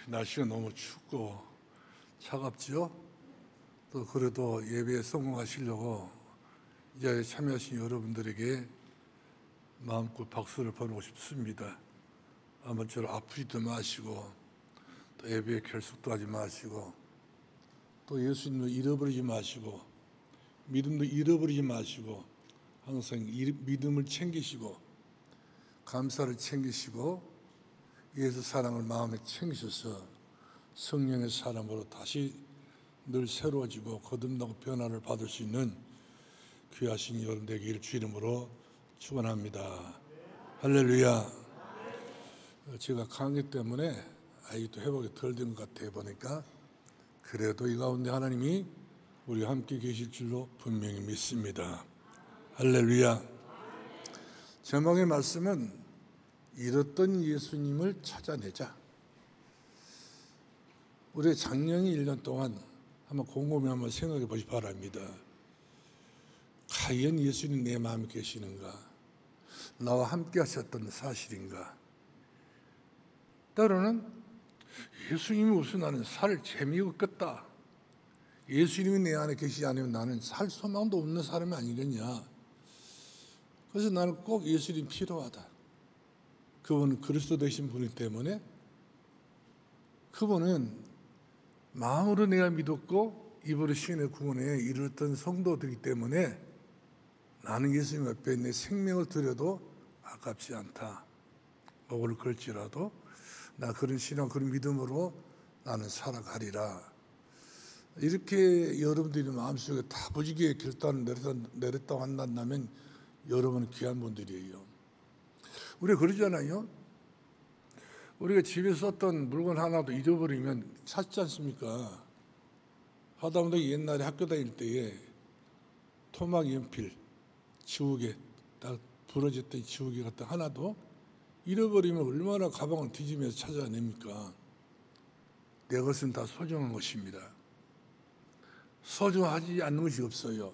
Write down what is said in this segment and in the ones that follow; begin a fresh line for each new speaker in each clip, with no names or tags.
날씨가 너무 춥고 차갑죠? 또 그래도 예배에 성공하시려고 이 자리에 참여하신 여러분들에게 마음껏 박수를 보내고 싶습니다. 아무쪼록 아프지도 마시고 또 예배에 결석도 하지 마시고 또 예수님을 잃어버리지 마시고 믿음도 잃어버리지 마시고 항상 믿음을 챙기시고 감사를 챙기시고 예수 사랑을 마음에 챙기셔서 성령의 사랑으로 다시 늘 새로워지고 거듭나고 변화를 받을 수 있는 귀하신 여러분 되기를 주 이름으로 축원합니다. 할렐루야. 제가 감기 때문에 아직도 회복이 덜 된 것 같아 보니까 그래도 이 가운데 하나님이 우리와 함께 계실 줄로 분명히 믿습니다. 할렐루야. 제목의 말씀은 잃었던 예수님을 찾아내자. 우리 작년 1년 동안 한번 곰곰이 한번 생각해 보시 바랍니다. 과연 예수님 내 마음에 계시는가? 나와 함께 하셨던 사실인가? 때로는 예수님이 없으면 나는 살 재미가 없겠다. 예수님이 내 안에 계시지 않으면 나는 살 소망도 없는 사람이 아니겠냐. 그래서 나는 꼭 예수님이 필요하다. 그분은 그리스도 되신 분이기 때문에 그분은 마음으로 내가 믿었고 입으로 시인의 구원에 이르렀던 성도들이기 때문에 나는 예수님 앞에 내 생명을 드려도 아깝지 않다. 목을 걸지라도 나 그런 신앙 그런 믿음으로 나는 살아가리라. 이렇게 여러분들이 마음속에 다부지게 결단을 내렸다고 한다면 여러분은 귀한 분들이에요. 우리가 그러잖아요. 우리가 집에 썼던 물건 하나도 잃어버리면 찾지 않습니까? 하다못해 옛날에 학교 다닐 때에 토막 연필, 지우개, 딱 부러졌던 지우개 같은 하나도 잃어버리면 얼마나 가방을 뒤지면서 찾아냅니까? 내 것은 다 소중한 것입니다. 소중하지 않는 것이 없어요.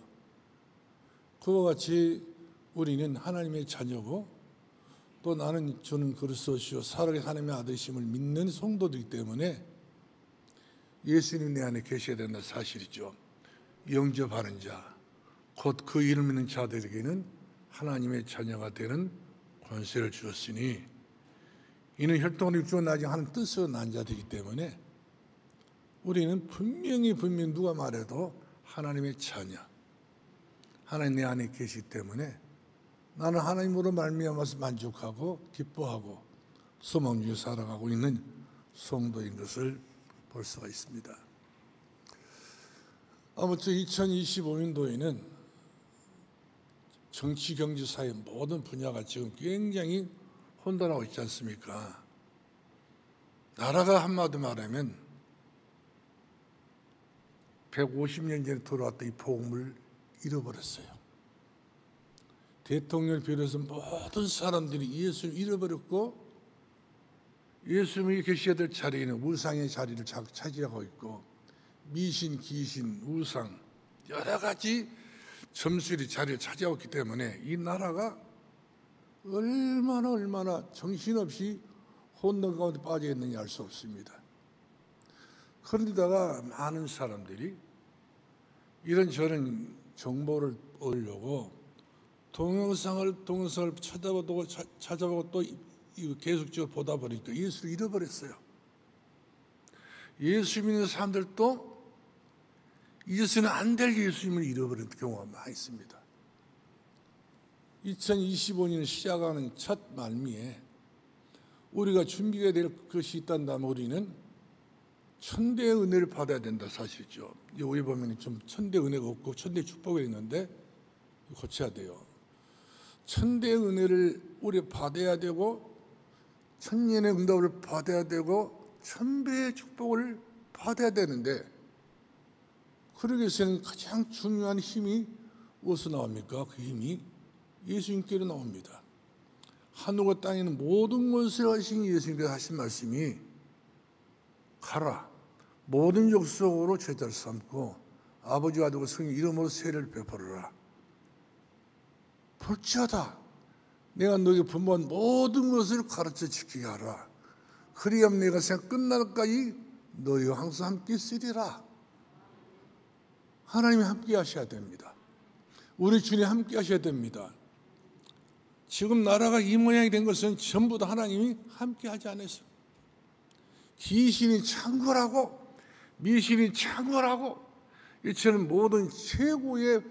그와 같이 우리는 하나님의 자녀고 또 저는 그리스도시요 살아계신 하나님의 아들이심을 믿는 성도들이기 때문에 예수님 내 안에 계셔야 된다는 사실이죠. 영접하는 자, 곧 그 이름 믿는 자들에게는 하나님의 자녀가 되는 권세를 주었으니 이는 혈통으로 육정을 나지 않은 뜻으로 난 자들이기 때문에 우리는 분명히 누가 말해도 하나님의 자녀, 하나님 내 안에 계시기 때문에 나는 하나님으로 말미암아서 만족하고 기뻐하고 소망 중에 살아가고 있는 성도인 것을 볼 수가 있습니다. 아무튼 2025년도에는 정치, 경제, 사회 모든 분야가 지금 굉장히 혼돈하고 있지 않습니까? 나라가 한마디 말하면 150년 전에 들어왔던 이 복음을 잃어버렸어요. 대통령을 비롯해서 모든 사람들이 예수를 잃어버렸고 예수님이 계셔야 될 자리에는 우상의 자리를 차지하고 있고 미신, 귀신, 우상 여러 가지 점술이 자리를 차지하고 있기 때문에 이 나라가 얼마나 정신없이 혼돈 가운데 빠져 있는지 알 수 없습니다. 그런데다가 많은 사람들이 이런저런 정보를 얻으려고 동영상을 찾아보고 또 계속적으로 보다 보니까 예수를 잃어버렸어요. 예수 믿는 사람들도 잊어서는 안 될 예수님을 잃어버린 경우가 많이 있습니다. 2025년을 시작하는 첫 말미에 우리가 준비해야 될 것이 있단다면 우리는 천대의 은혜를 받아야 된다 사실이죠. 여기 보면 좀 천대의 은혜가 없고 천대의 축복이 있는데 고쳐야 돼요. 천대의 은혜를 우리 받아야 되고 천년의 응답을 받아야 되고 천배의 축복을 받아야 되는데 그러기 위해서는 가장 중요한 힘이 어디서 나옵니까? 그 힘이 예수님께로 나옵니다. 하늘과 땅에 있는 모든 것을 하신 예수님께서 하신 말씀이 가라 모든 족속으로 제자를 삼고 아버지와 아들과 성령 이름으로 세례를 베풀어라. 볼지어다 내가 너에게 분부한 모든 것을 가르쳐 지키게 하라. 그리하면 내가 생각 끝날까지 너희와 항상 함께 있으리라. 하나님이 함께 하셔야 됩니다. 우리 주님 함께 하셔야 됩니다. 지금 나라가 이 모양이 된 것은 전부 다 하나님이 함께 하지 않아서, 귀신이 창궐하고 미신이 창궐하고 이처럼 모든 최고의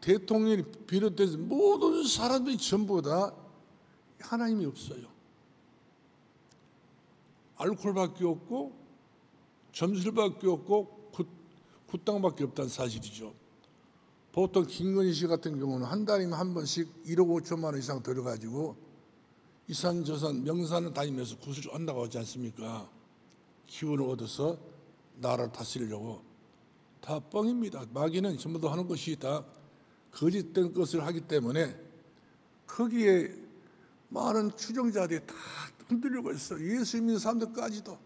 대통령이 비롯해서 모든 사람들이 전부 다 하나님이 없어요. 알코올밖에 없고 점술밖에 없고 굿당밖에 없다는 사실이죠. 보통 김건희 씨 같은 경우는 한 달이면 한 번씩 1억 5천만 원 이상 들어가지고 이산저산 명산을 다니면서 구슬 한다고 하지 않습니까? 기운을 얻어서 나라를 다스리려고. 다 뻥입니다. 마귀는 전부 다 하는 것이 다 거짓된 것을 하기 때문에 거기에 많은 추종자들이 다 흔들리고 있어. 예수 믿는 사람들까지도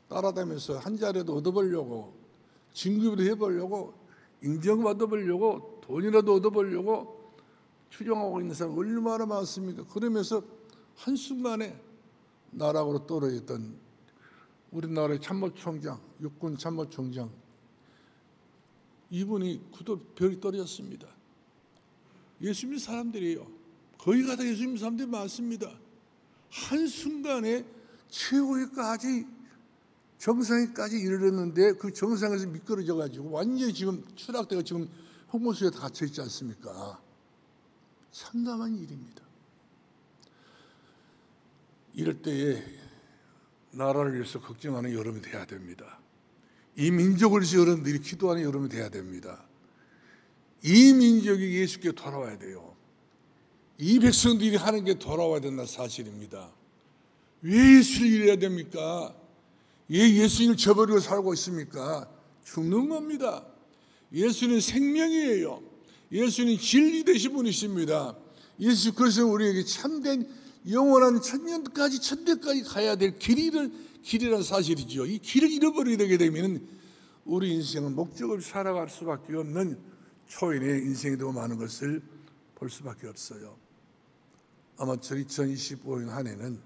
따라다니면서 한 자리라도 얻어보려고, 진급이라도 해보려고, 인정받아보려고, 돈이라도 얻어보려고 추종하고 있는 사람 얼마나 많습니까? 그러면서 한순간에 나락으로 떨어졌던 우리나라의 참모총장, 육군 참모총장, 이분이 구도 별이 떨어졌습니다. 예수 믿는 사람들이에요. 거기 가다 예수 믿는 사람들이 많습니다. 한순간에 최고위까지 정상에까지 이르렀는데 그 정상에서 미끄러져 가지고 완전히 지금 추락되고 지금 홍보수에 다 갇혀 있지 않습니까? 참담한 일입니다. 이럴 때에 나라를 위해서 걱정하는 여러분이 돼야 됩니다. 이 민족을 위해서 여러분들이 기도하는 여러분이 돼야 됩니다. 이 민족이 예수께 돌아와야 돼요. 이 백성들이 하는 게 돌아와야 된다는 사실입니다. 왜 예수를 잃어야 됩니까? 왜 예수님을 저버리고 살고 있습니까? 죽는 겁니다. 예수는 생명이에요. 예수는 진리 되신 분이십니다. 예수 그리스도는 우리에게 참된 영원한 천대까지 가야 될 길이라는 사실이죠. 이 길을 잃어버리게 되게 되면 우리 인생은 목적 없이 살아갈 수밖에 없는 초인의 인생이 되고 마는 것을 볼 수밖에 없어요. 아마 2025년 한 해는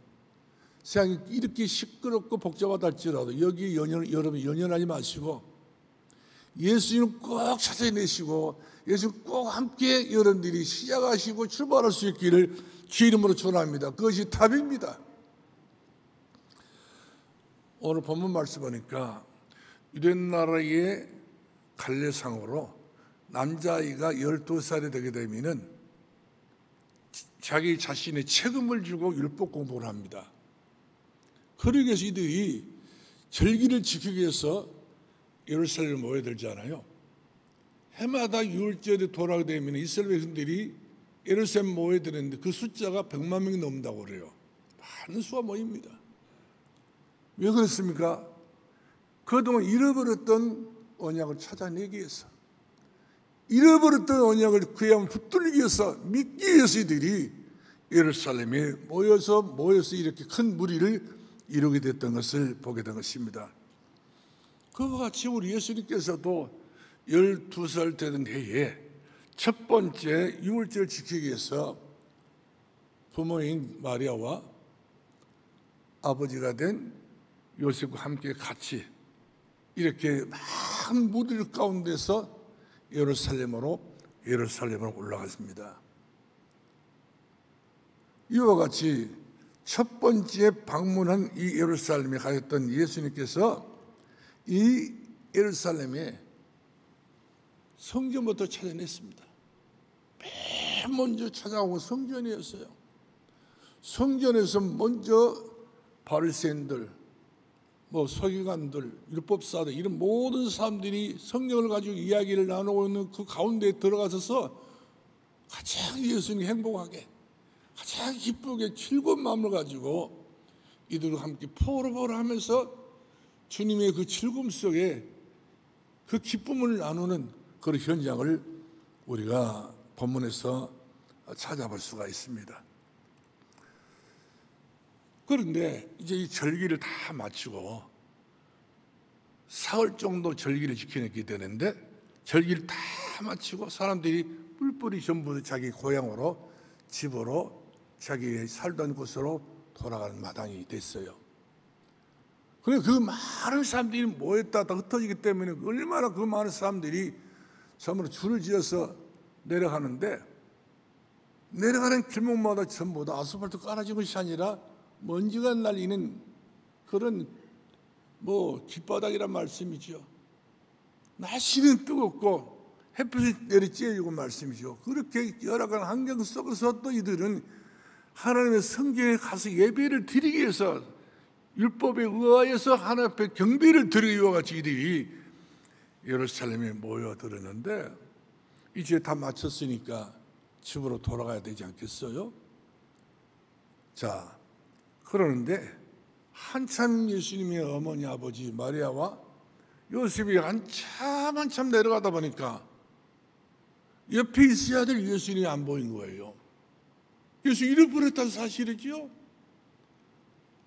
세상이 이렇게 시끄럽고 복잡하다 할지라도 여기 여러분 연연하지 마시고 예수님을 꼭 찾아내시고 예수님 꼭 함께 여러분들이 시작하시고 출발할 수 있기를 주 이름으로 축원합니다. 그것이 답입니다. 오늘 본문 말씀 보니까 유대인 나라의 갈래상으로 남자아이가 12살이 되게 되면은 자기 자신의 책임을 지고 율법 공부를 합니다. 그러기 위해서 이들이 절기를 지키기 위해서 예루살렘에 모여들잖아요. 해마다 6월절에 돌아오게 되면 이스라엘 백성들이 예루살렘에 모여드는데 그 숫자가 100만 명이 넘는다고 그래요. 많은 수가 모입니다. 왜 그렇습니까? 그동안 잃어버렸던 언약을 찾아내기 위해서, 잃어버렸던 언약을 그에 한번 붙들기 위해서, 믿기 위해서 이들이 예루살렘에 모여서 이렇게 큰 무리를 이루게 됐던 것을 보게 된 것입니다. 그와 같이 우리 예수님께서도 12살 되던 해에 첫 번째 유월절을 지키기 위해서 부모인 마리아와 아버지가 된 요셉과 함께 같이 이렇게 많은 무리들 가운데서 예루살렘으로 올라갔습니다. 이와 같이 첫 번째 방문한 이 예루살렘에 가셨던 예수님께서 이 예루살렘에 성전부터 찾아냈습니다. 맨 먼저 찾아오고 성전이었어요. 성전에서 먼저 바리새인들, 서기관들, 율법사들 이런 모든 사람들이 성경을 가지고 이야기를 나누고 있는 그 가운데에 들어가서 가장 예수님이 행복하게, 가장 기쁘게 즐거운 마음을 가지고 이들과 함께 포로포로 하면서 주님의 그 즐거움 속에 그 기쁨을 나누는 그런 현장을 우리가 본문에서 찾아볼 수가 있습니다. 그런데 이제 이 절기를 다 마치고 사흘 정도 절기를 지켜내게 되는데 절기를 다 마치고 사람들이 뿔뿔이 전부 자기 고향으로 집으로 자기 살던 곳으로 돌아가는 마당이 됐어요. 그래 그 많은 사람들이 모였다 흩어지기 때문에 얼마나 그 많은 사람들이 전부 줄을 지어서 내려가는데, 내려가는 길목마다 전부 다 아스팔트 깔아진 것이 아니라 먼지가 날리는 그런 길바닥이란 말씀이죠. 날씨는 뜨겁고 햇빛이 내리쬐지고 말씀이죠. 그렇게 열악한 환경 속에서 또 이들은 하나님의 성전에 가서 예배를 드리기 위해서, 율법에 의하여서 하나님 앞에 경배를 드리기 위해 같이 이들이 예루살렘에 모여들었는데, 이제 다 마쳤으니까 집으로 돌아가야 되지 않겠어요? 자, 그러는데 한참 예수님의 어머니 아버지 마리아와 요셉이 한참 내려가다 보니까 옆에 있어야 될 예수님이 안 보인 거예요. 예수 잃어버렸다는 사실이죠.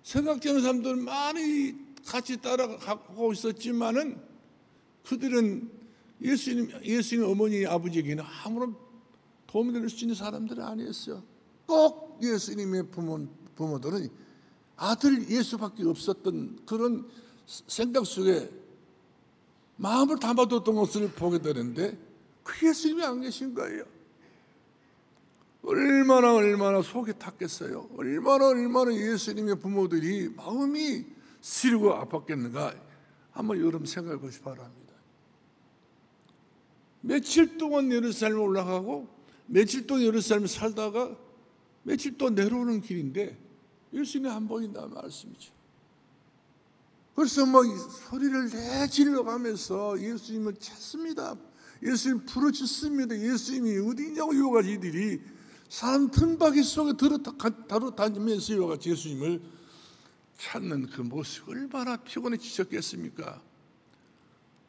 생각되는 사람들 많이 같이 따라가고 있었지만은 그들은 예수님 어머니 아버지에게는 아무런 도움이 될 수 있는 사람들은 아니었어요. 꼭 예수님의 부모들은 아들 예수밖에 없었던 그런 생각 속에 마음을 담아뒀던 것을 보게 되는데, 그 예수님이 안 계신 거예요. 얼마나 속이 탔겠어요. 얼마나 예수님의 부모들이 마음이 시리고 아팠겠는가, 한번 여러분 생각해 보시기 바랍니다. 며칠 동안 예루살렘에 올라가고 며칠 동안 예루살렘에 살다가 며칠 또 내려오는 길인데 예수님이 안 보인다는 말씀이죠. 그래서 소리를 내질러 가면서 예수님을 찾습니다. 예수님 부르짖습니다. 예수님이 어디 있냐고 이와 같이 이들이 사람 틈바퀴 속에 다니면서 이와 같이 예수님을 찾는 그 모습, 얼마나 피곤해지셨겠습니까?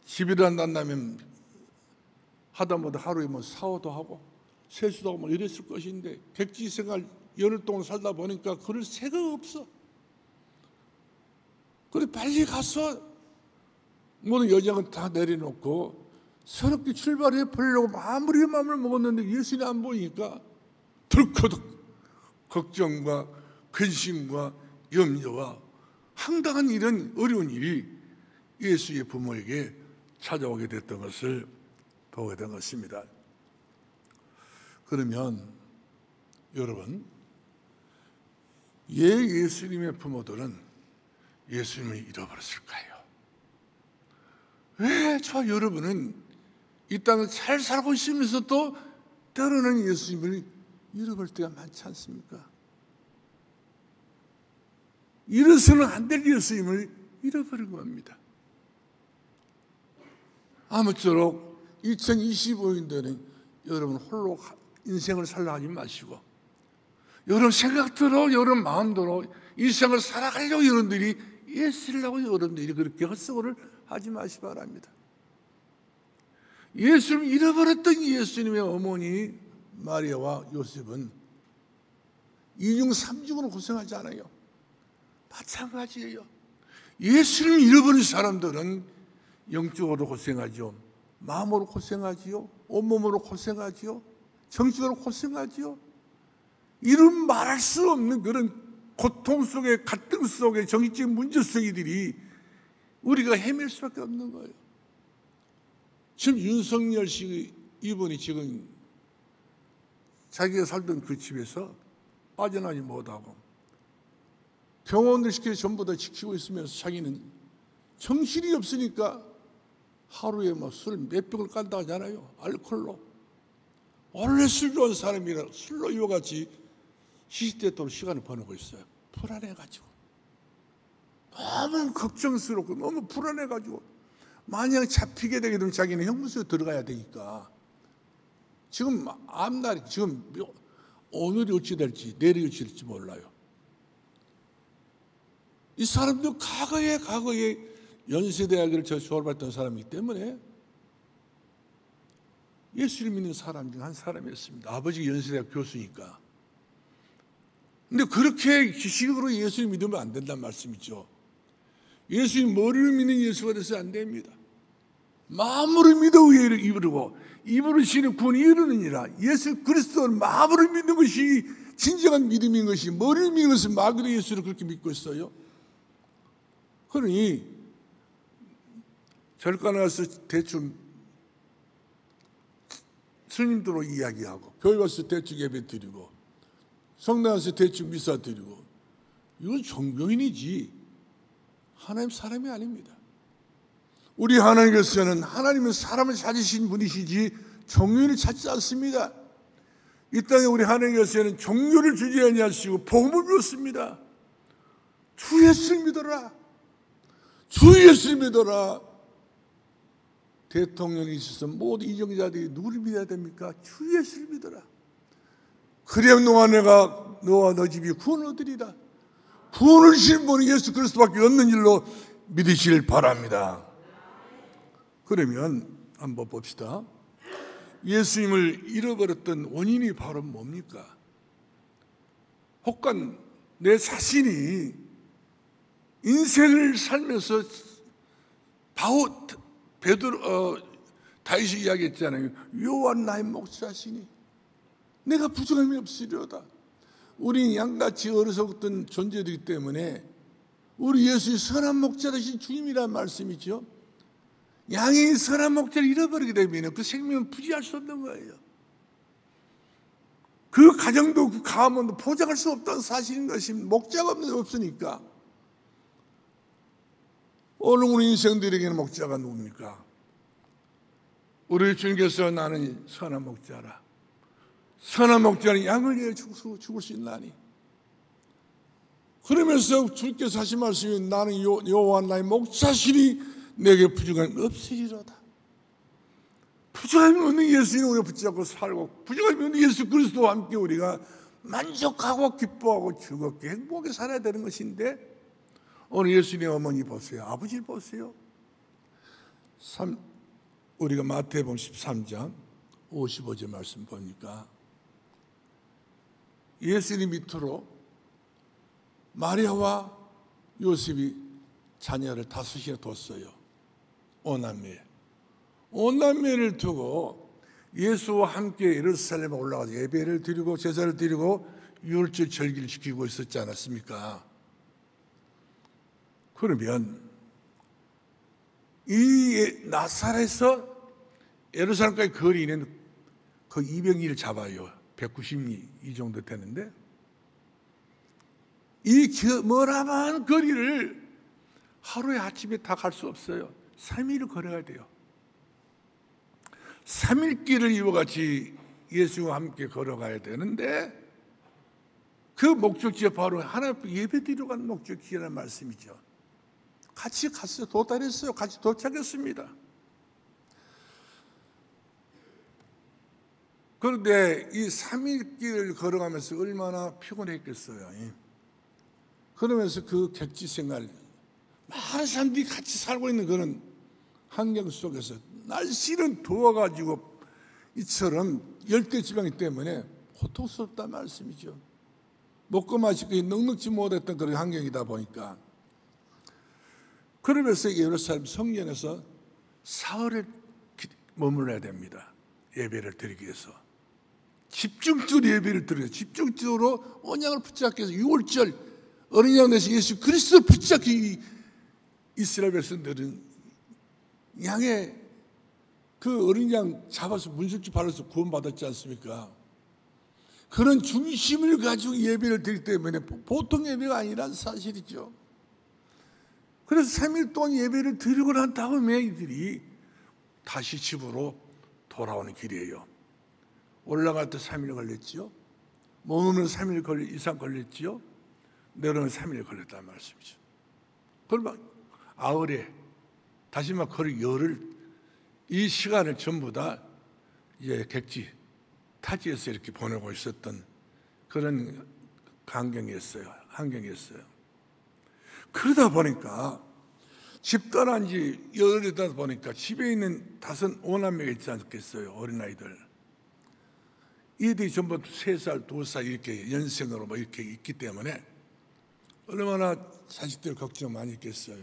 집이라 난다면 하다못해 하루에 샤워도 하고 세수도 하고 이랬을 것인데, 백지 생활 열흘 동안 살다 보니까 그럴 새가 없어. 그래 빨리 가서 모든 여정은 다 내려놓고 새롭게 출발해 보려고 마음을 먹었는데 예수님이 안 보이니까 덜커덕 걱정과 근심과 염려와 황당한 이런 어려운 일이 예수의 부모에게 찾아오게 됐던 것을 보게 된 것입니다. 그러면 여러분, 예수님의 부모들은 예수님을 잃어버렸을까요? 왜 저 여러분은 이 땅을 잘 살고 있으면서도 때로는 예수님을 잃어버릴 때가 많지 않습니까? 잃어서는 안 될 예수님을 잃어버린 겁니다. 아무쪼록 2025년도에는 여러분 홀로 인생을 살라 하지 마시고, 여러분 생각대로 여러분 마음대로 인생을 살아가려고 여러분들이 예수라고 여러분들이 그렇게 헛소리를 하지 마시기 바랍니다. 예수를 잃어버렸던 예수님의 어머니 마리아와 요셉은 이중 삼중으로 고생하지 않아요. 마찬가지예요. 예수를 잃어버린 사람들은 영적으로 고생하죠. 마음으로 고생하지요. 온몸으로 고생하지요. 정신으로 고생하지요. 이런 말할 수 없는 그런 고통 속에, 갈등 속에, 정신적 문제 속이들이 우리가 헤맬 수밖에 없는 거예요. 지금 윤석열 씨 이분이 지금 자기가 살던 그 집에서 빠져나오지 못하고 병원을 시켜서 전부 다 지키고 있으면서 자기는 정신이 없으니까 하루에 술 몇 병을 깐다 하잖아요. 알코올로. 원래 술 좋아하는 사람이라 술로 이와 같이 시시때때로 시간을 보내고 있어요. 불안해가지고. 너무 걱정스럽고 너무 불안해가지고 만약 잡히게 되게 되면 자기는 형무소에 들어가야 되니까 지금 앞날이 지금 오늘이 어찌 될지 내일이 어찌 될지 몰라요. 이 사람도 과거에 연세대학을 졸업했던 사람이기 때문에 예수를 믿는 사람 중 한 사람이었습니다. 아버지가 연세대학 교수니까. 근데 그렇게 기식으로 예수를 믿으면 안 된다는 말씀이죠. 예수님 머리를 믿는 예수가 돼서 안 됩니다. 마음으로 믿어 의를 이루고 입으로 시는 구원이 이루느니라. 예수 그리스도는 마음으로 믿는 것이 진정한 믿음인 것이 머리를 믿는 것은 마귀도 예수를 그렇게 믿고 있어요. 그러니 절간에 가서 대충 스님들로 이야기하고 교회 가서 대충 예배 드리고 성당 가서 대충 미사 드리고 이건 종교인이지 하나님 사람이 아닙니다. 우리 하나님께서는 하나님은 사람을 찾으신 분이시지 종교인을 찾지 않습니다. 이 땅에 우리 하나님께서는 종교를 주지 아니하시고 복음을 주었습니다. 주 예수를 믿어라. 주 예수를 믿어라. 대통령이 있어서 모든 이정자들이 누구를 믿어야 됩니까? 주 예수를 믿어라. 그래야 너와 너 집이 구원을 얻으리라. 구원을 주신 분은 예수 그리스도밖에 없는 일로 믿으시길 바랍니다. 그러면 한번 봅시다. 예수님을 잃어버렸던 원인이 바로 뭡니까? 혹간 내 자신이 인생을 살면서 다윗이 이야기했잖아요. 여호와 나의 목자시니 내가 부족함이 없으리로다. 우리 양같이 어리석었던 존재들이기 때문에 우리 예수의 선한 목자 되신 주님이라는 말씀이죠. 양이 선한 목자를 잃어버리게 되면 그 생명은 부지할 수 없는 거예요. 그 가정도 그 가문도 보장할 수 없다는 사실인 것이 목자가 없으니까. 오늘 우리 인생들에게는 목자가 누굽니까? 우리 주님께서 나는 선한 목자라. 선한 목자는 양을 위해 죽을 수 있나니. 그러면서 주님께서 하신 말씀이 나는 여호와 나의 목자시니 내게 부족함이 없으리로다. 부족함이 없는 예수님 우리가 붙잡고 살고 부족함이 없는 예수 그리스도와 함께 우리가 만족하고 기뻐하고 즐겁게 행복하게 살아야 되는 것인데 오늘 예수님의 어머니 보세요. 아버지를 보세요. 우리가 마태복음 13장 55절 말씀 보니까 예수님 밑으로 마리아와 요셉이 자녀를 5이나 뒀어요. 오남매를 두고 예수와 함께 예루살렘에 올라가서 예배를 드리고 제사를 드리고 유월절 절기를 지키고 있었지 않았습니까? 그러면 이 나사렛에서 예루살렘까지 거리는 거의 200리를 잡아요. 190리 이 정도 되는데 이 머나먼 거리를 하루에 아침에 다 갈 수 없어요. 3일을 걸어야 돼요. 3일 길을 이와 같이 예수와 함께 걸어가야 되는데 그 목적지가 바로 하나님 앞에 예배드리러 가는 목적지라는 말씀이죠. 같이 갔어요. 도달했어요. 같이 도착했습니다. 그런데 이 3일 길을 걸어가면서 얼마나 피곤했겠어요. 그러면서 그 객지 생활, 많은 사람들이 같이 살고 있는 그런 환경 속에서 날씨는 더워가지고 이처럼 열대지방이기 때문에 고통스럽단 말씀이죠. 먹고 마시고 넉넉지 못했던 그런 환경이다 보니까 그러면서 예루살렘 성전에서 사흘을 머물러야 됩니다. 예배를 드리기 위해서 집중적으로 예배를 드려요. 집중적으로 언약을 붙잡기 위해서 6월절 어린 양 대신 예수 그리스도를 붙잡기 이스라엘 백성들은 양의 그 어린 양 잡아서 문술주 발라서 구원받았지 않습니까? 그런 중심을 가지고 예배를 드리기 때문에 보통 예배가 아니라는 사실이죠. 그래서 3일 동안 예배를 드리고 난 다음에 이들이 다시 집으로 돌아오는 길이에요. 올라갈 때 3일 걸렸지요. 머무르면 3일 이상 걸렸지요. 내려오면 3일 걸렸다는 말씀이죠. 그러면 아흘에 다시 막 그 열흘 이 시간을 전부 다 이제 객지 타지에서 이렇게 보내고 있었던 그런 환경이었어요. 그러다 보니까 집 떠난 지 열흘이다 보니까 집에 있는 5남매가 있지 않겠어요. 어린아이들. 이들이 전부 3살, 2살 이렇게 연생으로 뭐 이렇게 있기 때문에 얼마나 자식들 걱정 많이 했겠어요.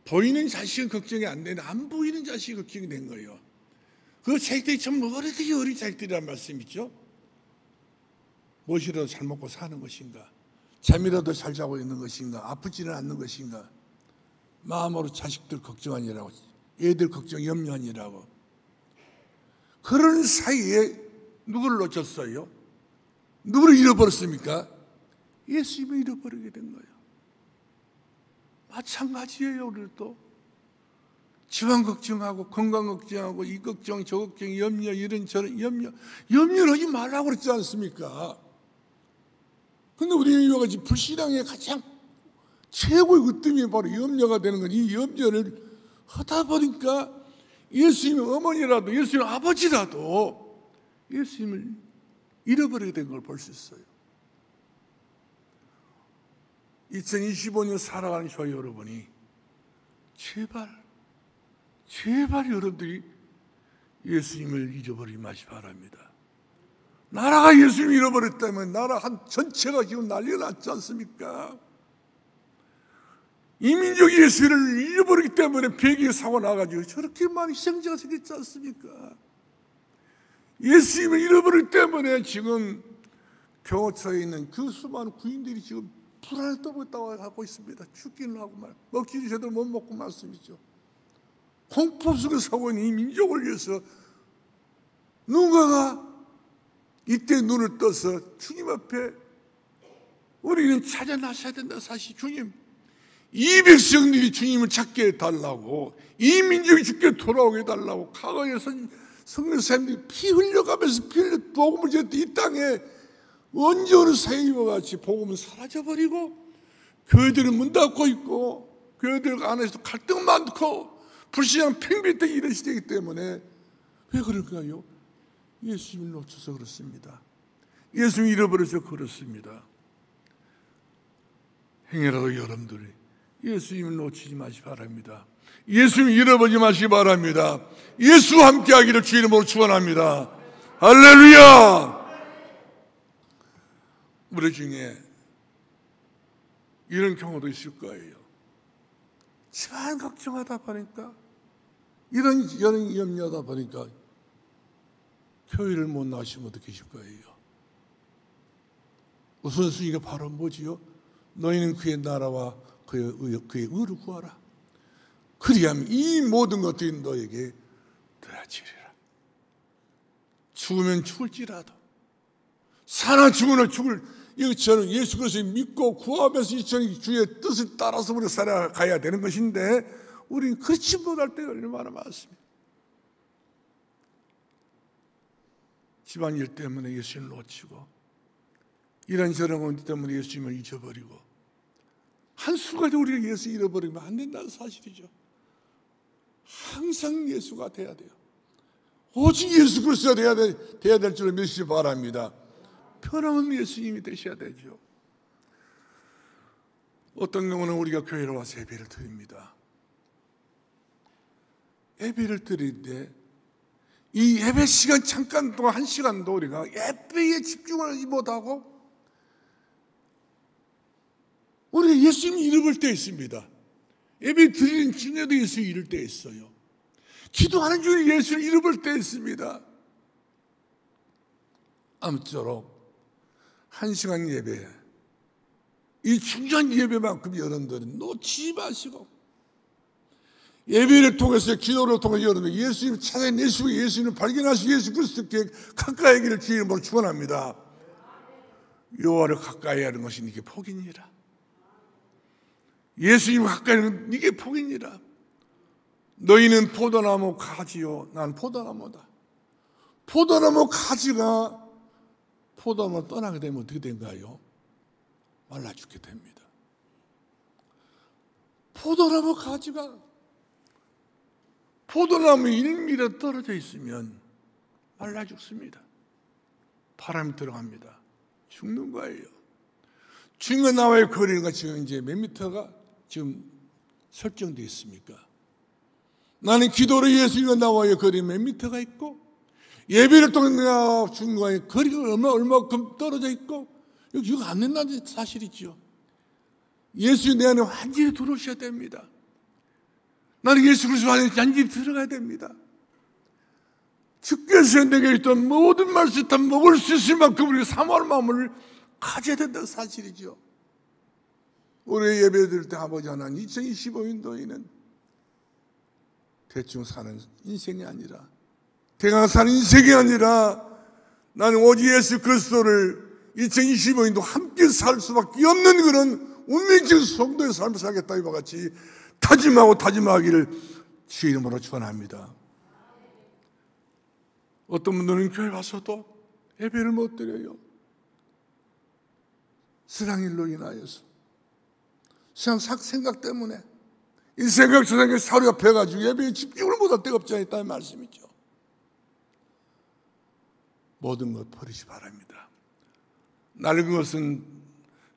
보이는 자식은 걱정이 안 되는데 안 보이는 자식이 걱정이 된 거예요. 그 자식들이 참 어린 자식들이란 말씀이죠. 무엇이라도 잘 먹고 사는 것인가? 잠이라도 잘 자고 있는 것인가? 아프지는 않는 것인가? 마음으로 자식들 걱정하니라고, 애들 걱정 염려하니라고. 그런 사이에 누구를 놓쳤어요? 누구를 잃어버렸습니까? 예수님을 잃어버리게 된 거예요. 마찬가지예요. 우리도 집안 걱정하고 건강 걱정하고 이 걱정 저 걱정 염려 이런 저런 염려를 하지 말라고 그랬지 않습니까? 근데 우리는 이와 같이 불신앙의 가장 최고의 으뜸이 바로 염려가 되는 건 이 염려를 하다 보니까 예수님의 어머니라도 예수님의 아버지라도 예수님을 잃어버리게 된 걸 볼 수 있어요. 2025년 살아가는 저희 여러분이 제발 여러분들이 예수님을 잊어버리지 마시 바랍니다. 나라가 예수님을 잃어버렸다면 나라 한 전체가 지금 난리가 났지 않습니까? 이민족이 예수를 잃어버리기 때문에 비행기 사고 나가지고 저렇게 많은 희생자가 생겼지 않습니까? 예수님을 잃어버리기 때문에 지금 경호처에 있는 그 수많은 구인들이 지금 불안에 떠보겠다고 하고 있습니다. 죽기는 하고 말, 먹기는 제대로 못 먹고 말씀이죠. 공포 속에 살고 있는 이 민족을 위해서 누군가가 이때 눈을 떠서 주님 앞에 우리는 찾아 나서야 된다. 사실 주님, 이 백성들이 주님을 찾게 해달라고, 이 민족이 주께 돌아오게 해달라고 과거에 성령 사람들이 피 흘려가면서 피 흘려 복음을 전했던 이 땅에 언제 어느 사이와 같이 복음은 사라져버리고 교회들은 문 닫고 있고 교회들 안에서 갈등 많고 불신앙 팽배되기 이런 시대이기 때문에 왜 그럴까요? 예수님을 놓쳐서 그렇습니다. 예수님을 잃어버려서 그렇습니다. 행여라도 여러분들이 예수님을 놓치지 마시기 바랍니다. 예수님을 잃어버리지 마시기 바랍니다. 예수와 함께하기를 주의 이름으로 축원합니다. 할렐루야. 우리 중에 이런 경우도 있을 거예요. 집안 걱정하다 보니까 이런 염려하다 보니까 교회를 못 나오시는 분도 계실 거예요. 우선순위가 바로 뭐지요? 너희는 그의 나라와 그의 의를 구하라. 그리하면 이 모든 것들이 너에게 더해지리라. 죽으면 죽을지라도 사나 죽으나 죽을 이것처럼 예수 그리스도를 믿고 구하면서 이처럼 주의 뜻을 따라서 우리 살아가야 되는 것인데 우리는 그렇지 못할 때가 얼마나 많습니다. 집안일 때문에 예수님을 놓치고 이런저런 것 때문에 예수님을 잊어버리고 한순간에 우리가 예수 잃어버리면 안 된다는 사실이죠. 항상 예수가 돼야 돼요. 오직 예수 그리스도가 돼야 될 줄을 믿으시기 바랍니다. 변함없는 예수님이 되셔야 되죠. 어떤 경우는 우리가 교회에 와서 예배를 드립니다. 예배를 드릴 때 이 예배 시간 잠깐 동안 1시간도 우리가 예배에 집중을 하지 못하고 우리가 예수님을 잃어버릴 때 있습니다. 예배 드리는 중에도 예수를 잃을 때 있어요. 기도하는 중에 예수를 잃어버릴 때 있습니다. 아무쪼록 1시간 예배, 이 중요한 예배만큼 여러분들은 놓치지 마시고 예배를 통해서 기도를 통해서 여러분들 예수님을 찾아내시고 예수님을 발견하시고 예수 그리스도께 가까이 하기를 주의 이름으로 축원합니다. 여호와를 가까이 하는 것이 네게 복이니라. 예수님을 가까이 하는 이게 복이니라. 너희는 포도나무 가지요, 난 포도나무다. 포도나무 가지가 포도나무를 떠나게 되면 어떻게 된가요? 말라 죽게 됩니다. 포도나무 가지가 포도나무 1미터 떨어져 있으면 말라 죽습니다. 바람이 들어갑니다. 죽는 거예요. 중간 나와의 거리가 지금 이제 몇 미터가 지금 설정되어 있습니까? 나는 기도로 예수님과 나와의 거리 몇 미터가 있고 예배를 통해 중간에 거리가 얼마큼 떨어져 있고 이거 안 된다는 사실이죠. 예수님 내 안에 완전히 들어오셔야 됩니다. 나는 예수 그리스도 안에 완전히 들어가야 됩니다. 주께서 내게 있던 모든 말씀 다 먹을 수 있을 만큼 우리가 사모할 마음을 가져야 된다는 사실이죠. 올해 예배 드릴 때 아버지 하나님, 2025년도에는 대충 사는 인생이 아니라, 대강 사는 인생이 아니라, 나는 오직 예수 그리스도를 2025년도 함께 살 수밖에 없는 그런 운명적인 성도의 삶을 살겠다 이와 같이 다짐하고 다짐하기를 주의 이름으로 축원합니다. 어떤 분들은 교회 와서도 예배를 못 드려요. 세상 일로 인하여서, 세상 생각 때문에, 이 생각 저 생각 사로잡혀가지고 예배에 집중을 못할 데가 없지 않다는 말씀이죠. 모든 것 버리시 바랍니다. 낡은 것은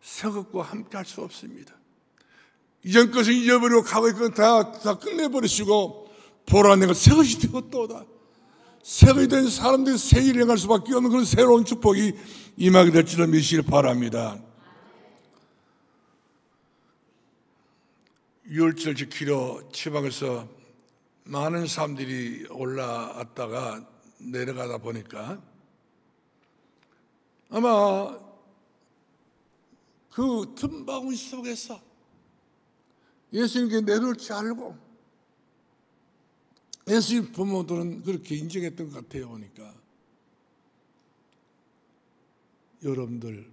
새 것과 함께 할 수 없습니다. 이전 것을 잊어버리고 과거의 것은 다 끝내버리시고, 보라 내가 새 것이 되었도다. 새 것이 된 사람들이 새 일을 행할 수밖에 없는 그런 새로운 축복이 임하게 될 줄을 믿으시길 바랍니다. 유월절 지키러 지방에서 많은 사람들이 올라왔다가 내려가다 보니까 아마 그 틈바구니 속에서 예수님께 내려올 줄 알고 예수님 부모들은 그렇게 인정했던 것 같아요. 보니까 여러분들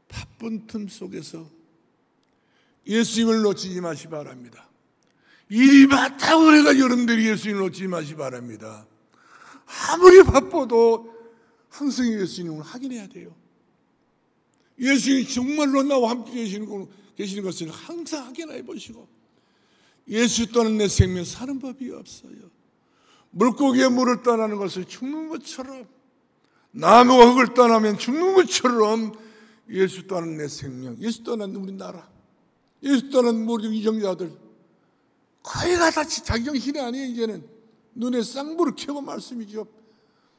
바쁜 틈 속에서 예수님을 놓치지 마시기 바랍니다. 일이 많다고 그래가 여러분들이 예수님을 놓치지 마시기 바랍니다. 아무리 바빠도 항상 예수님을 확인해야 돼요. 예수님이 정말로 나와 함께 계시는 것을 항상 확인해 보시고, 예수 떠난 내 생명 사는 법이 없어요. 물고기의 물을 떠나는 것을 죽는 것처럼, 나무가 흙을 떠나면 죽는 것처럼 예수 떠난 내 생명, 예수 떠난 우리나라, 예수 떠난 모든 이정자들 거의 다 자기 정신이 아니에요. 이제는 눈에 쌍불을 켜고 말씀이죠.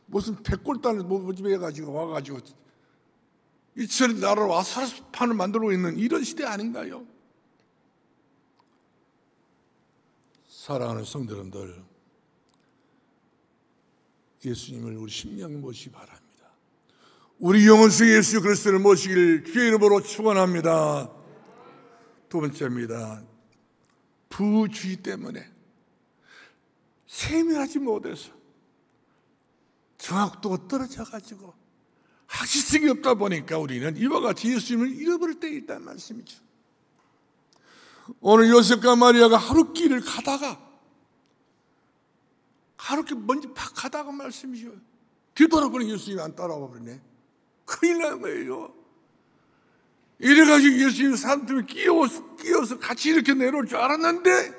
무슨 백골단을 모집해 가지고 와가지고 이처럼 나라로 아사스판을 만들고 있는 이런 시대 아닌가요? 사랑하는 성도 여러분들, 예수님을 우리 심령에 모시기 바랍니다. 우리 영혼속 예수 그리스도를 모시길 주의 이름으로 축원합니다. 두 번째입니다. 부주의 때문에 세밀하지 못해서 정확도가 떨어져가지고 확실성이 없다 보니까 우리는 이와 같이 예수님을 잃어버릴 때 있다는 말씀이죠. 오늘 요셉과 마리아가 하루 길을 가다가 하루길 먼지 팍 가다가 말씀이죠. 뒤돌아보니 예수님이 안 따라와 버리네. 큰일 난 거예요. 이래가지고 예수님 사람들이 끼어서 같이 이렇게 내려올 줄 알았는데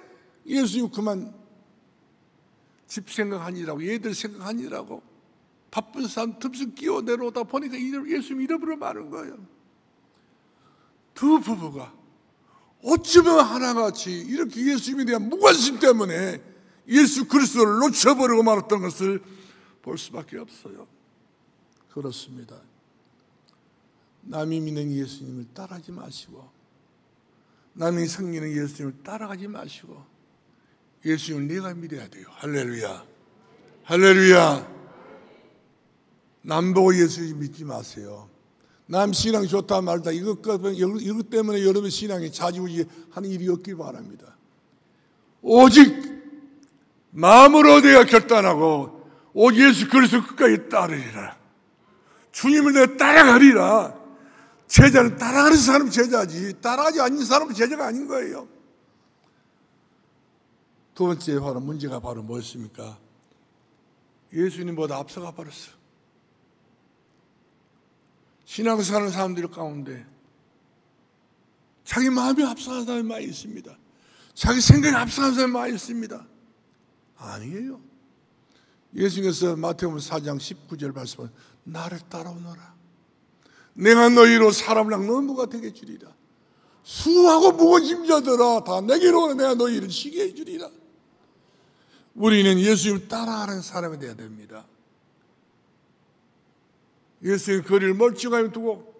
예수님 그만 집 생각하니라고, 얘들 생각하니라고 바쁜 사람 틈새 끼워 내려오다 보니까 예수님 잃어버려 마는 거예요. 두 부부가 어쩌면 하나같이 이렇게 예수님에 대한 무관심 때문에 예수 그리스도를 놓쳐버리고 말았던 것을 볼 수밖에 없어요. 그렇습니다. 남이 믿는 예수님을 따라하지 마시고, 남이 섬기는 예수님을 따라가지 마시고, 예수님을 내가 믿어야 돼요. 할렐루야, 할렐루야. 남 보고 예수님 믿지 마세요. 남 신앙 좋다 말다 이것 때문에 여러분 신앙이 좌지우지 하는 일이 없길 바랍니다. 오직 마음으로 내가 결단하고 오직 예수 그리스도 끝까지 따르리라. 주님을 내가 따라가리라. 제자는 따라가는 사람이 제자지, 따라가지 않는 사람은 제자가 아닌 거예요. 두 번째 문제가 바로 뭐였습니까? 예수님보다 앞서가 버렸어. 신앙 사는 사람들 가운데 자기 마음이 앞서가는 사람이 많이 있습니다. 자기 생각이 앞서가는 사람이 많이 있습니다. 아니에요. 예수님께서 마태복음 4장 19절 말씀은 나를 따라오너라. 내가 너희로 사람을 너무가 되게 주리라. 수하고 무거운 짐자들아 다 내게로 오라. 내가 너희를 쉬게 해주리라. 우리는 예수님을 따라가는 사람이 되어야 됩니다. 예수님 거리를 멀쩡하게 두고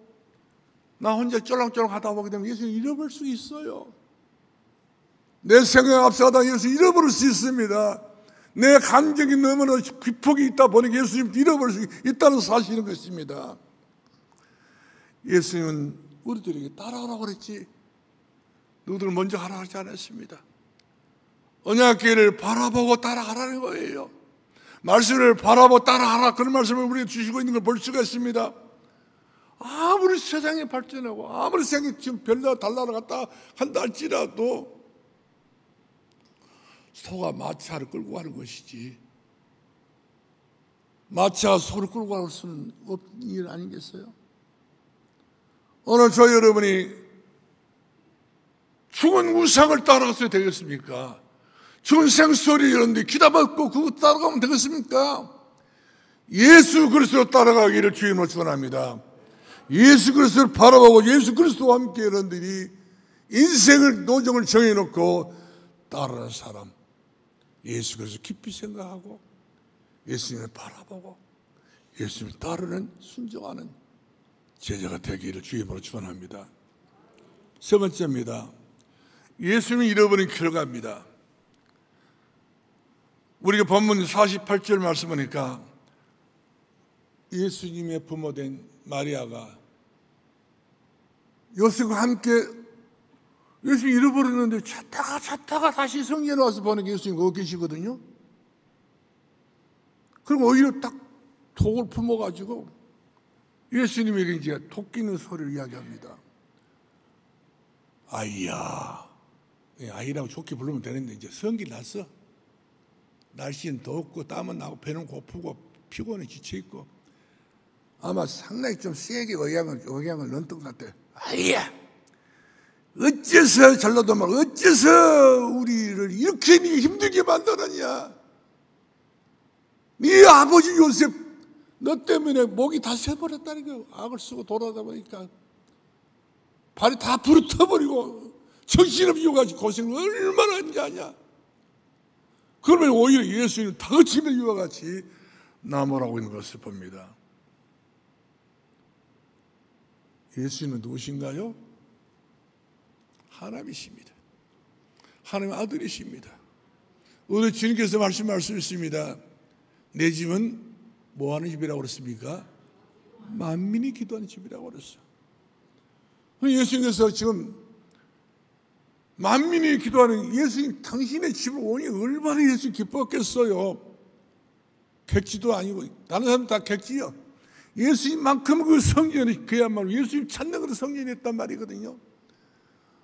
나 혼자 쫄랑쫄랑 하다 보게 되면 예수님 잃어버릴 수 있어요. 내 생각에 앞서가다 예수 잃어버릴 수 있습니다. 내 감정이 너무나 비폭이 있다 보니 예수님을 잃어버릴 수 있다는 사실인 것입니다. 예수님은 우리들에게 따라하라고 그랬지 너희들 먼저 하라 하지 않았습니다. 언약궤를 바라보고 따라가라는 거예요. 말씀을 바라보고 따라하라, 그런 말씀을 우리에게 주시고 있는 걸 볼 수가 있습니다. 아무리 세상이 발전하고 아무리 세상이 지금 별나라 달나라 갔다 한다 할지라도 소가 마차를 끌고 가는 것이지 마차가 소를 끌고 갈 수는 없는 일 아니겠어요? 오늘 저 여러분이 죽은 우상을 따라가서 되겠습니까? 죽은 생소리 이런데 기다받고 그거 따라가면 되겠습니까? 예수 그리스도 따라가기를 주님으로 축원합니다. 예수 그리스도를 바라보고 예수 그리스도와 함께 여러분들이 인생을 노정을 정해놓고 따르는 사람, 예수 그리스도 깊이 생각하고 예수님을 바라보고 예수님을 따르는 순종하는 제자가 되기를 주님으로 축원합니다. 세 번째입니다. 예수님이 잃어버린 결과입니다. 우리가 본문 48절 말씀 보니까 예수님의 부모된 마리아가 요셉과 함께 예수님 잃어버렸는데 찾다가 다시 성전에 와서 보니까 예수님 거기 계시거든요. 그럼 오히려 딱 독을 품어가지고 예수님에게 이제 토끼는 소리를 이야기합니다. 아이야, 아이라고 좋게 부르면 되는데 이제 성기 났어. 날씨는 덥고 땀은 나고 배는 고프고 피곤해 지쳐있고 아마 상당히 좀 세게 의향을 넣은 것 같아. 아이야, 어째서 전라도 말 어째서 우리를 이렇게 힘들게 만들었냐? 네 아버지 요셉 너 때문에 목이 다 새버렸다는 거야. 악을 쓰고 돌아다 보니까 발이 다 부르터버리고 정신없이 가지고 고생을 얼마나 했는지 아냐? 그러면 오히려 예수님은 다그치는 이와 같이 나무라고 있는 것을 봅니다. 예수님은 누구신가요? 하나님이십니다. 하나님의 아들이십니다. 우리 주님께서 말씀할 수 있습니다. 내 집은 뭐하는 집이라고 그랬습니까? 만민이 기도하는 집이라고 그랬어요. 예수님께서 지금 만민이 기도하는 예수님 당신의 집을 오니 얼마나 예수님 기뻤겠어요. 객지도 아니고 다른 사람 다 객지요. 예수님만큼 그 성전이 그야말로 예수님 찾는 그런 성전이었단 말이거든요.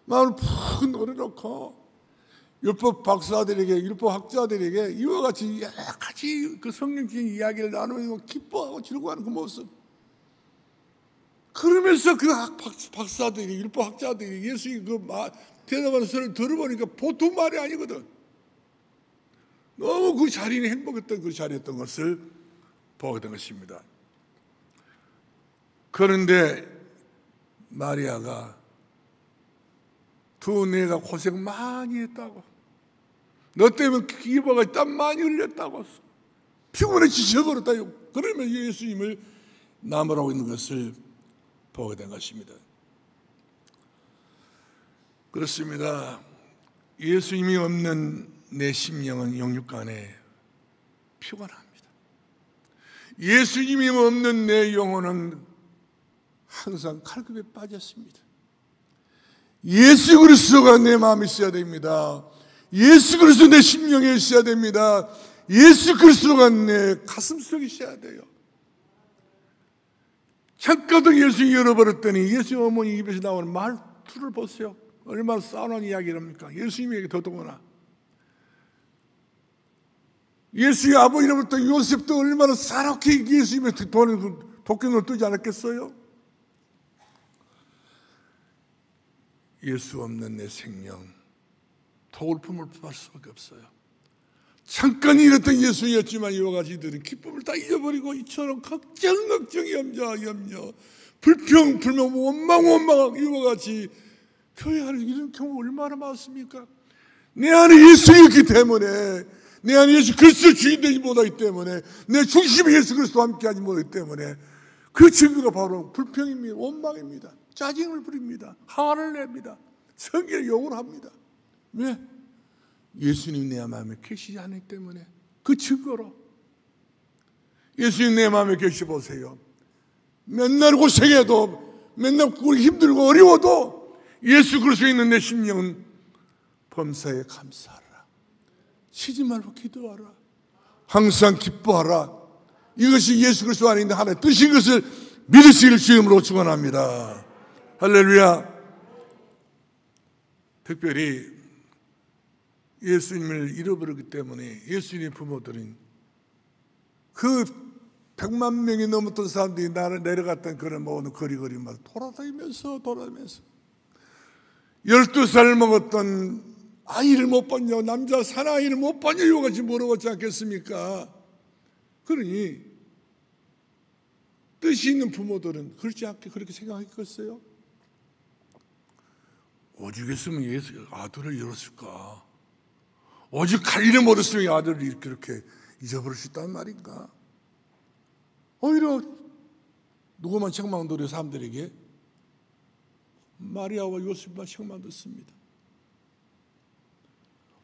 마음을 푹 노려놓고 율법 박사들에게 율법 학자들에게 이와 같이 여러 가지 그 성경적인 이야기를 나누면서 기뻐하고 즐거워하는 그 모습. 그러면서 그 박사들이 율법 학자들이 예수님 그 대답하는 소리를 들어보니까 보통 말이 아니거든. 너무 그 자리는 행복했던 그 자리였던 것을 보게 된 것입니다. 그런데 마리아가 두뇌가 고생 많이 했다고, 너 때문에 이봐가 땀 많이 흘렸다고, 피곤해 지쳐버렸다. 그러면 예수님을 나무라고 있는 것을 보게 된 것입니다. 그렇습니다. 예수님이 없는 내 심령은 영육간에 피곤합니다. 예수님이 없는 내 영혼은 항상 칼급에 빠졌습니다. 예수 그리스도가 내 마음에 있어야 됩니다. 예수 그리스도 내 심령에 있어야 됩니다. 예수 그리스도가 내 가슴속에 있어야 돼요. 잠깐도 예수님이 열어버렸더니 예수 어머니 입에서 나오는 말투를 보세요. 얼마나 싸우는 이야기랍니까? 예수님에게 더더구나. 예수의 아버지로부터 요셉도 얼마나 사납게 예수님의 도끼눈을 뜨지 않았겠어요? 예수 없는 내 생명 독을 품을 수밖에 없어요. 잠깐 잃었던 예수였지만 이와 같이 이들은 기쁨을 다 잊어버리고 이처럼 걱정 염려 불평 원망 이와 같이 교회하는 이런 경우 얼마나 많습니까? 내 안에 예수가 있기 때문에, 내 안에 예수 그리스도 주인 되지 못하기 때문에, 내 중심이 예수 그리스도와 함께하지 못하기 때문에 그 증거가 바로 불평입니다. 원망입니다. 짜증을 부립니다. 화를 냅니다. 성경을 욕을 합니다. 왜? 예수님 내 마음에 계시지 않기 때문에, 그 증거로 예수님 내 마음에 계시 보세요. 맨날 고생해도 맨날 힘들고 어려워도 예수 그리스도에 있는 내 심령은 범사에 감사하라. 쉬지 말고 기도하라. 항상 기뻐하라. 이것이 예수 그리스도 안에 있는 하나님의 뜻인 것을 믿으시기를 주임으로 축원합니다. 할렐루야. 특별히 예수님을 잃어버렸기 때문에 예수님의 부모들은 그 100만 명이 넘었던 사람들이 나를 내려갔던 그런 모든 거리거리마다 돌아다니면서 12살 먹었던 아이를 못 봤냐, 남자 사나이를 못 봤냐, 이거같이 물어봤지 않겠습니까? 그러니 뜻이 있는 부모들은 그렇지 않게 그렇게 생각했겠어요? 오죽 했으면 예수 아들을 잃었을까? 오죽 갈리를 못했으면 아들을 그렇게 잊어버릴 수 있단 말인가? 오히려 누구만 책망들여 사람들에게 마리아와 요셉만 책망 듣습니다.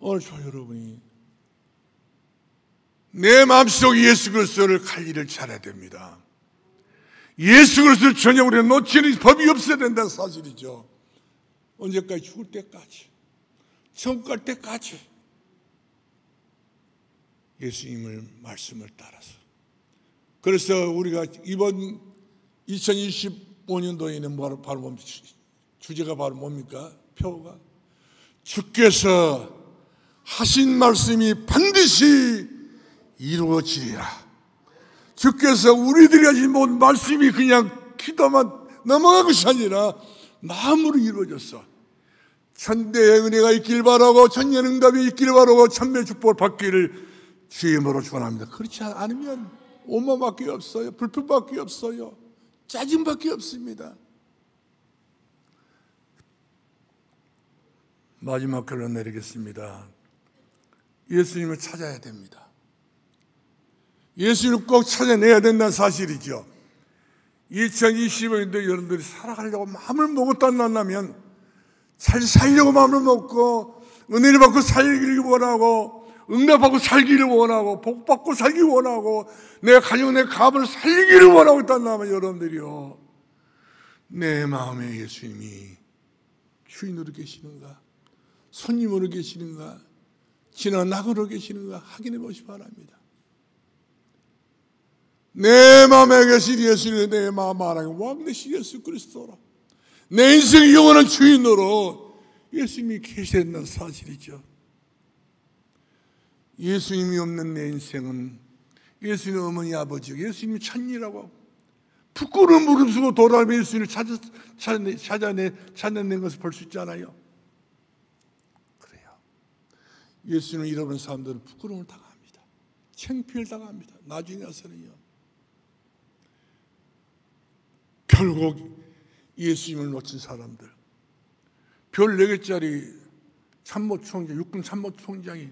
오늘 저 여러분이 내 마음속에 예수 그리스도를 관리를 잘해야 됩니다. 예수 그리스도를 전혀 우리가 놓치는 법이 없어야 된다는 사실이죠. 언제까지? 죽을 때까지, 천국 갈 때까지 예수님을 말씀을 따라서. 그래서 우리가 이번 2025년도에는 바로 주제가 바로 뭡니까? 표가 주께서 하신 말씀이 반드시 이루어지리라. 주께서 우리들이 하신 모든 말씀이 그냥 기도만 넘어간 것이 아니라 마음으로 이루어졌어. 천대의 은혜가 있길 바라고 천년응답이 있길 바라고 천배 축복을 받기를 주임으로 축원합니다. 그렇지 않으면 원망밖에 없어요. 불평밖에 없어요. 짜증밖에 없습니다. 마지막 결론 내리겠습니다. 예수님을 찾아야 됩니다. 예수님을 꼭 찾아내야 된다는 사실이죠. 2025년도 여러분들이 살아가려고 마음을 먹었다 난다면 잘 살려고 마음을 먹고 은혜를 받고 살기를 원하고 응답받고 살기를 원하고 복받고 살기 원하고 내 가정 내 가문을 살기를 원하고 있다면 여러분들이요, 내 마음에 예수님이 주인으로 계시는가, 손님으로 계시는가, 지나나그로 계시는가 확인해 보시기 바랍니다. 내 마음에 계신 예수님이 내 마음 안에 왕 되신 예수 그리스도로 내 인생의 영원한 주인으로 예수님이 계시다는 사실이죠. 예수님이 없는 내 인생은 예수님 어머니 아버지 예수님이 찬이라고 부끄러운 무릎쓰고 돌아다니며 예수님을 찾아낸 것을 볼 수 있잖아요. 그래요. 예수님을 잃어버린 사람들은 부끄러움을 당합니다. 창피를 당합니다. 나중에 와서는요, 결국 예수님을 놓친 사람들, 별 4개짜리 참모총장, 육군 참모총장이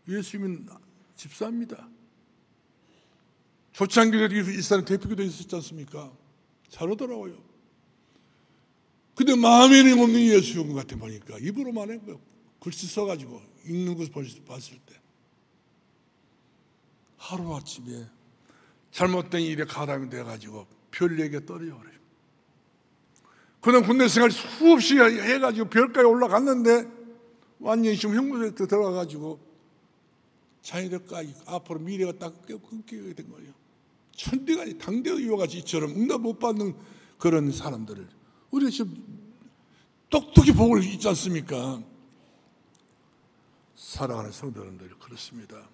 예수님은 집사입니다. 초창기에도 이스라엘 대표기도 있었지 않습니까? 잘하더라고요. 근데 마음에는 없는 예수 같아 보니까 입으로만 해 글씨 써가지고 읽는 것을 봤을 때 하루아침에 잘못된 일에 가담이 돼가지고 별 4개 떨어져 버려요. 그는 군대 생활 수없이 해가지고 별까지 올라갔는데 완전히 지금 형무소에 들어가가지고 자녀들까지 앞으로 미래가 딱 끊기게 된 거예요. 천대가 아니 당대의와 같이 이처럼 응답 못 받는 그런 사람들을 우리가 지금 똑똑히 보고 있지 않습니까? 사랑하는 성도님들, 그렇습니다.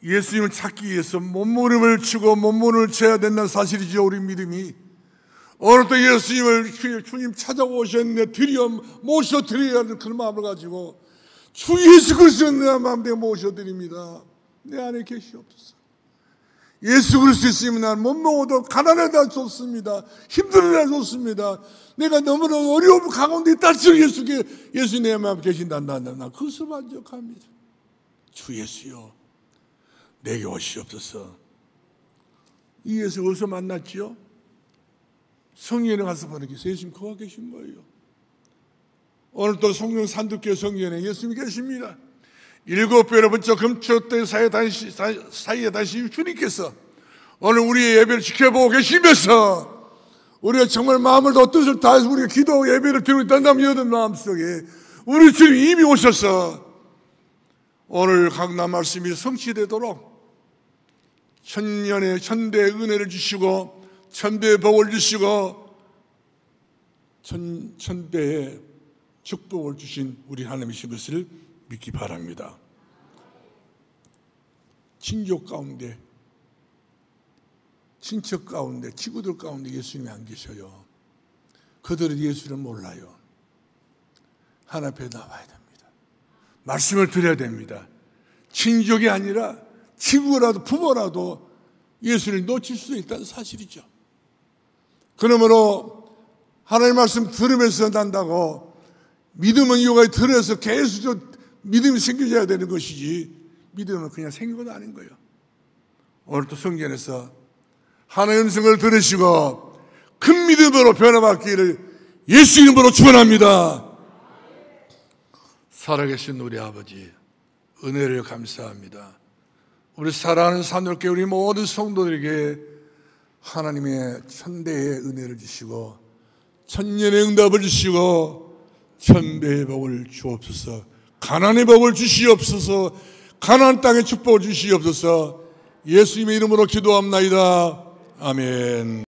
예수님을 찾기 위해서 몸부림을 치고 몸부림을 쳐야 된다는 사실이죠. 우리 믿음이 오늘도 예수님을 주님 찾아오셨는데 모셔드려야 하는 그런 마음을 가지고 주 예수 그리스도의 내 마음에 모셔드립니다. 내 안에 계시옵소서. 예수 그리스도 있으면 나는 못 먹어도 가난하다 좋습니다. 힘들어야 좋습니다. 내가 너무나 어려움 가운데 있다 할수록 예수 내 마음에 계신단다. 나 그것을 만족합니다. 주 예수요, 내게 오시옵소서. 이 예수 어디서 만났지요? 성경에 가서 보니까 예수님 거기 계신 거예요. 오늘 또 성령 산두교 성경에 예수님이 계십니다. 7배로 번쩍 금초대 사이에 다니신 주님께서 오늘 우리의 예배를 지켜보고 계시면서 우리가 정말 마음을 더 뜻을 다해서 우리가 기도 예배를 드리고 있다면 여든 마음속에 우리 주님 이미 오셔서 오늘 강단 말씀이 성취되도록 천대의 은혜를 주시고 천대의 복을 주시고 천대의 축복을 주신 우리 하나님이신 것을 믿기 바랍니다. 친족 가운데, 친척 가운데, 친구들 가운데 예수님이 안 계셔요. 그들은 예수를 몰라요. 하나님 앞에 나와야 됩니다. 말씀을 드려야 됩니다. 친족이 아니라 친구라도 부모라도 예수를 놓칠 수 있다는 사실이죠. 그러므로 하나님의 말씀 들으면서 난다고 믿음은 이유가 들어서 계속 믿음이 생겨져야 되는 것이지 믿음은 그냥 생긴 건 아닌 거예요. 오늘 또 성경에서 하나님의 음성을 들으시고 큰 믿음으로 변화받기를 예수 이름으로 축원합니다. 살아계신 우리 아버지 은혜를 감사합니다. 우리 사랑하는 산울교회 우리 모든 성도들에게 하나님의 천대의 은혜를 주시고 천년의 응답을 주시고 천배의 복을 주옵소서. 가나안의 복을 주시옵소서. 가나안 땅의 축복을 주시옵소서. 예수님의 이름으로 기도합나이다. 아멘.